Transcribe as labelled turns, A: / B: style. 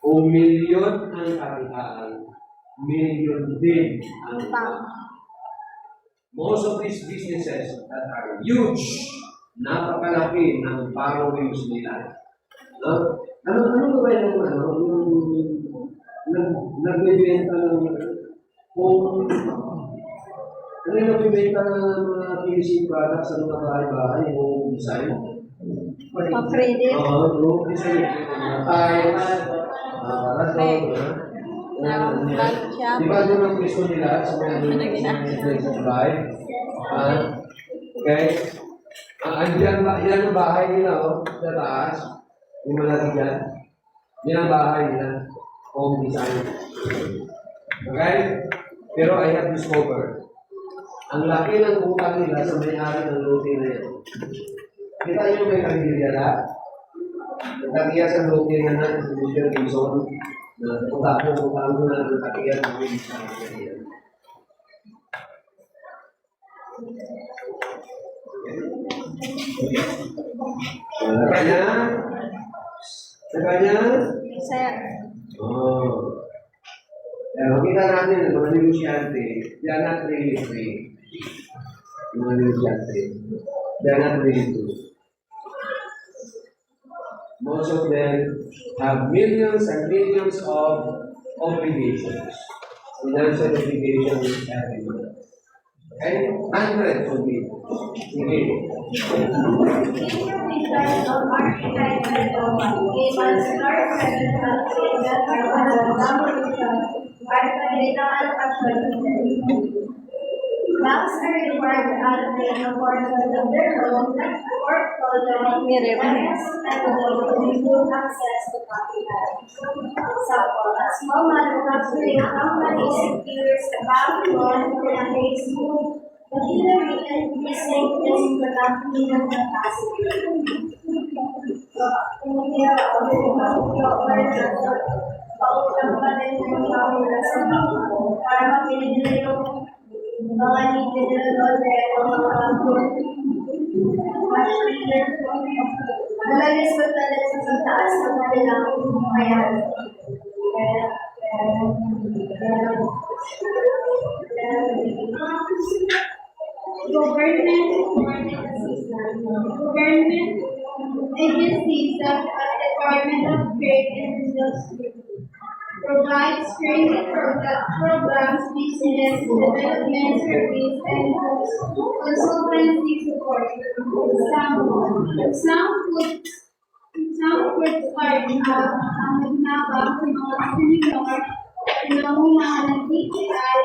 A: Kung milyon ang kakitaan, milyon din ang utang. Most of these businesses that are huge, napakalaki ng borrowings nila. No? Ano ba yung nagbibenta ng kung ano yung nagbibenta ng mga finishing products sa mga bahay-bahay o design?
B: Pa-credit.
A: Oo, design. Tiles, parason,
B: Shop.
A: di ba doon ang gusto nila sa mga bahay? Okay? Yan ang bahay nila, sa taas. Yung malaki dyan. Yan ang bahay nila. Home design. Okay? Pero I have discovered, ang laki ng utang nila sa may-ari ng lote na yan. Kita nyo may kanilya na? Nagkakiyas ang lote na na sa Mission Quezon na utang mo na nagkakiyas ang lote na yan. Nakanya?
B: Sir.
A: Oh. Pero kita natin, mga negosyante, they are not really free. Mga negosyante, they are not really free. Most of them have millions and millions of obligations. Financial obligations every month. Okay? Hundreds of people. Sige.
C: Banks are required to allocate a portion of their loan portfolio and to improve access to capital. Example, a small manufacturing company secures a bank loan for a phase move, machinery and increasing its production capacity. Pautang pa rin yung mga sa banko para mapinili yung mga needed na nalalis ko talaga sa taas ng kanilang bayan. Government agencies such as the Department of Trade and Industry provides training programs, business development service, and consultancy support. Some food card ang nagnabang sa mga senior na nangungunahan ng DTI